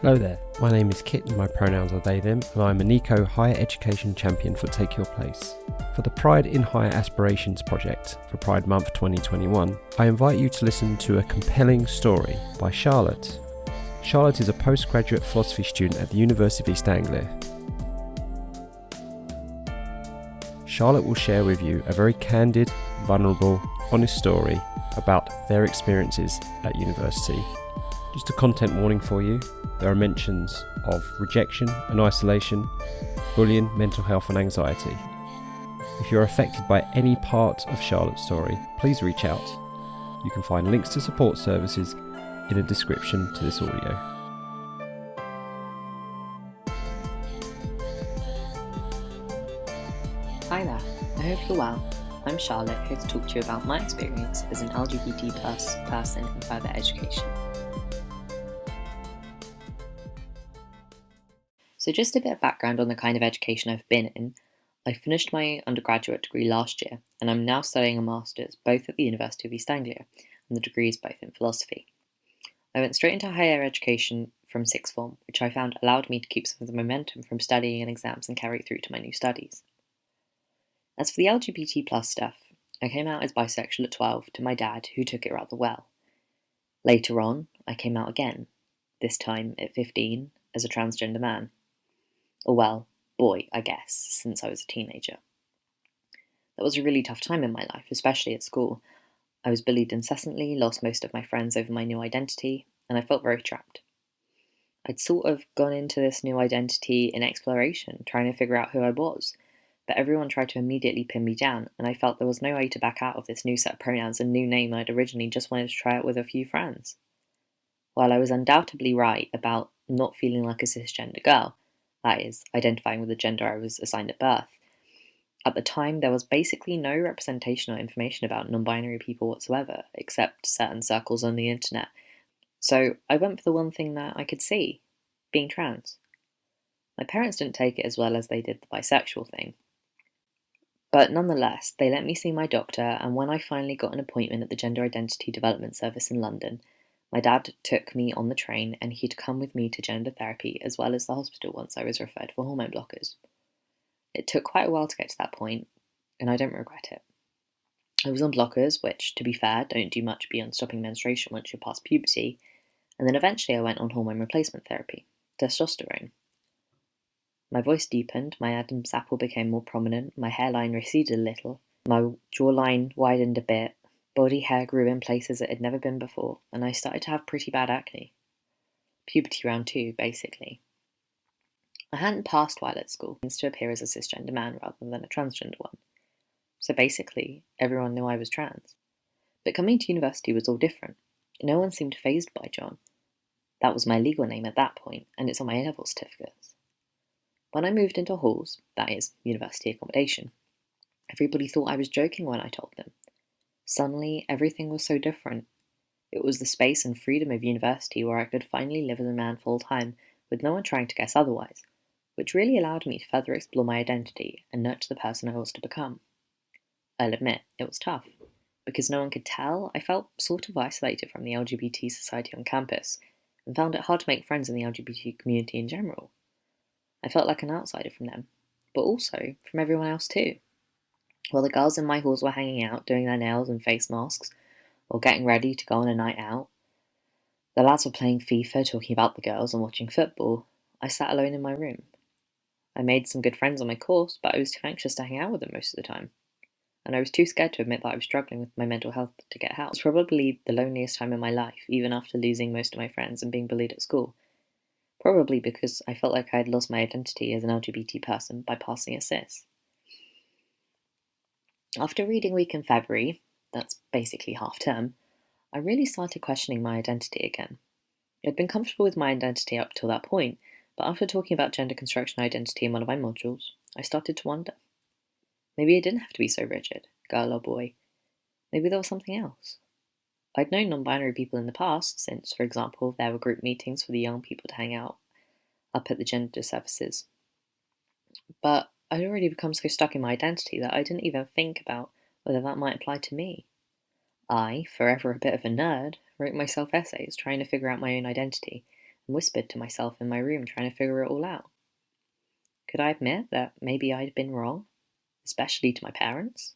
Hello there, my name is Kit and my pronouns are they, them, and I'm a neaco higher education champion for Take Your Place. For the Pride in Higher Aspirations project for Pride Month 2021, I invite you to listen to a compelling story by Charlotte. Charlotte is a postgraduate philosophy student at the University of East Anglia. Charlotte will share with you a very candid, vulnerable, honest story about their experiences at university. Just a content warning for you. There are mentions of rejection and isolation, bullying, mental health and anxiety. If you're affected by any part of Charlotte's story, please reach out. You can find links to support services in a description to this audio. Hi there, I hope you're well. I'm Charlotte, here to talk to you about my experience as an LGBT plus person in further education. So just a bit of background on the kind of education I've been in. I finished my undergraduate degree last year, and I'm now studying a master's both at the University of East Anglia, and the degree is both in philosophy. I went straight into higher education from sixth form, which I found allowed me to keep some of the momentum from studying and exams and carry through to my new studies. As for the LGBT plus stuff, I came out as bisexual at 12 to my dad, who took it rather well. Later on, I came out again, this time at 15, as a transgender man. Or well, boy, I guess, since I was a teenager. That was a really tough time in my life, especially at school. I was bullied incessantly, lost most of my friends over my new identity, and I felt very trapped. I'd sort of gone into this new identity in exploration, trying to figure out who I was, but everyone tried to immediately pin me down, and I felt there was no way to back out of this new set of pronouns and new name I'd originally just wanted to try out with a few friends. While I was undoubtedly right about not feeling like a cisgender girl, that is, identifying with the gender I was assigned at birth, at the time there was basically no representation or information about non-binary people whatsoever, except certain circles on the internet. So I went for the one thing that I could see, being trans. My parents didn't take it as well as they did the bisexual thing. But nonetheless, they let me see my doctor, and when I finally got an appointment at the Gender Identity Development Service in London, my dad took me on the train and he'd come with me to gender therapy as well as the hospital once I was referred for hormone blockers. It took quite a while to get to that point, and I don't regret it. I was on blockers, which, to be fair, don't do much beyond stopping menstruation once you're past puberty, and then eventually I went on hormone replacement therapy, testosterone. My voice deepened, my Adam's apple became more prominent, my hairline receded a little, my jawline widened a bit, body hair grew in places it had never been before, and I started to have pretty bad acne. Puberty round 2, basically. I hadn't passed while at school, to appear as a cisgender man rather than a transgender one. So basically, everyone knew I was trans. But coming to university was all different. No one seemed fazed by John. That was my legal name at that point, and it's on my A-level certificates. When I moved into halls, that is, university accommodation, everybody thought I was joking when I told them. Suddenly, everything was so different. It was the space and freedom of university where I could finally live as a man full-time, with no one trying to guess otherwise, which really allowed me to further explore my identity and nurture the person I was to become. I'll admit, it was tough. Because no one could tell, I felt sort of isolated from the LGBT society on campus, and found it hard to make friends in the LGBT community in general. I felt like an outsider from them, but also from everyone else too. While the girls in my halls were hanging out, doing their nails and face masks, or getting ready to go on a night out, the lads were playing FIFA, talking about the girls and watching football. I sat alone in my room. I made some good friends on my course, but I was too anxious to hang out with them most of the time. And I was too scared to admit that I was struggling with my mental health to get help. It was probably the loneliest time in my life, even after losing most of my friends and being bullied at school. Probably because I felt like I had lost my identity as an LGBT person by passing as cis. After reading week in February, that's basically half term, I really started questioning my identity again. I'd been comfortable with my identity up till that point, but after talking about gender construction identity in one of my modules, I started to wonder. Maybe it didn't have to be so rigid, girl or boy. Maybe there was something else. I'd known non-binary people in the past, since, for example, there were group meetings for the young people to hang out up at the gender services. But I'd already become so stuck in my identity that I didn't even think about whether that might apply to me. I, forever a bit of a nerd, wrote myself essays trying to figure out my own identity, and whispered to myself in my room trying to figure it all out. Could I admit that maybe I'd been wrong, especially to my parents?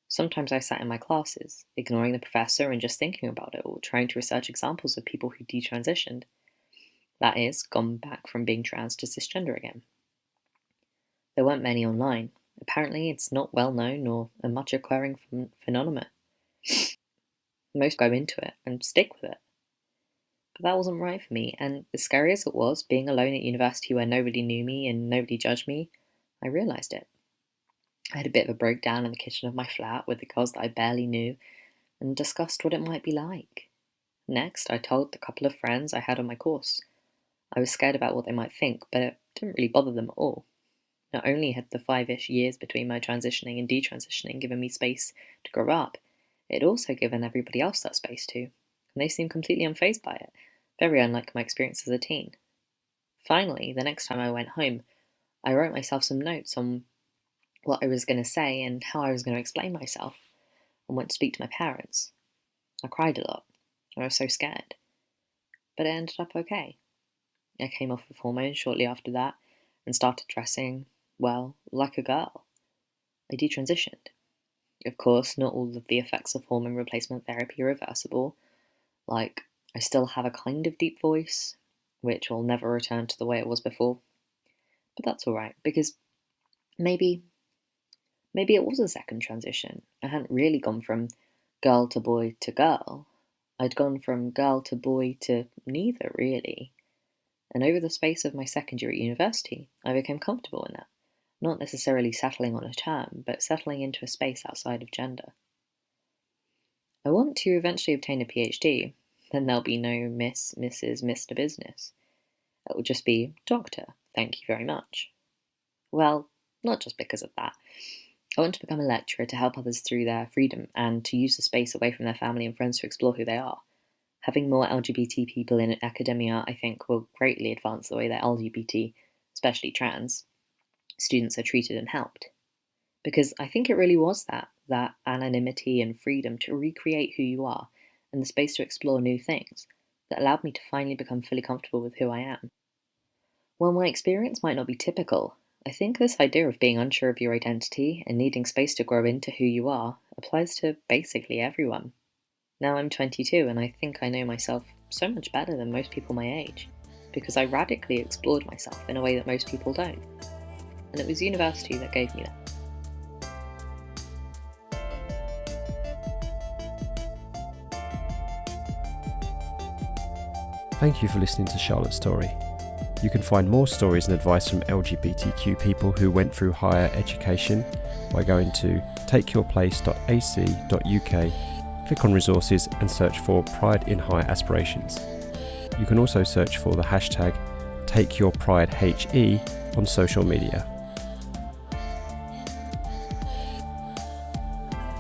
Sometimes I sat in my classes, ignoring the professor and just thinking about it, or trying to research examples of people who detransitioned. That is, gone back from being trans to cisgender again. There weren't many online. Apparently, it's not well known nor a much occurring phenomenon. Most go into it and stick with it. But that wasn't right for me, and as scary as it was, being alone at university where nobody knew me and nobody judged me, I realised it. I had a bit of a breakdown in the kitchen of my flat with the girls that I barely knew and discussed what it might be like. Next, I told the couple of friends I had on my course. I was scared about what they might think, but it didn't really bother them at all. Not only had the 5-ish years between my transitioning and detransitioning given me space to grow up, it had also given everybody else that space too, and they seemed completely unfazed by it, very unlike my experience as a teen. Finally, the next time I went home, I wrote myself some notes on what I was going to say and how I was going to explain myself, and went to speak to my parents. I cried a lot. I was so scared. But it ended up okay. I came off of hormones shortly after that and started dressing, well, like a girl. I detransitioned. Of course, not all of the effects of hormone replacement therapy are reversible. Like, I still have a kind of deep voice, which will never return to the way it was before. But that's alright, because maybe it was a second transition. I hadn't really gone from girl to boy to girl. I'd gone from girl to boy to neither, really. And over the space of my second year at university, I became comfortable in that. Not necessarily settling on a term, but settling into a space outside of gender. I want to eventually obtain a PhD, then there'll be no Miss, Mrs, Mr business. It will just be Doctor, thank you very much. Well, not just because of that. I want to become a lecturer to help others through their freedom and to use the space away from their family and friends to explore who they are. Having more LGBT people in academia, I think, will greatly advance the way that LGBT, especially trans, students are treated and helped. Because I think it really was that anonymity and freedom to recreate who you are and the space to explore new things that allowed me to finally become fully comfortable with who I am. While my experience might not be typical, I think this idea of being unsure of your identity and needing space to grow into who you are applies to basically everyone. Now I'm 22 and I think I know myself so much better than most people my age, because I radically explored myself in a way that most people don't. And it was university that gave me that. Thank you for listening to Charlotte's story. You can find more stories and advice from LGBTQ people who went through higher education by going to takeyourplace.ac.uk, click on resources and search for Pride in Higher Aspirations. You can also search for the hashtag TakeYourPrideHE on social media.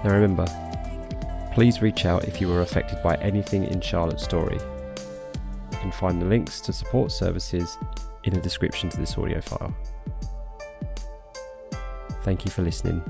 Now remember, please reach out if you were affected by anything in Charlotte's story. You can find the links to support services in the description to this audio file. Thank you for listening.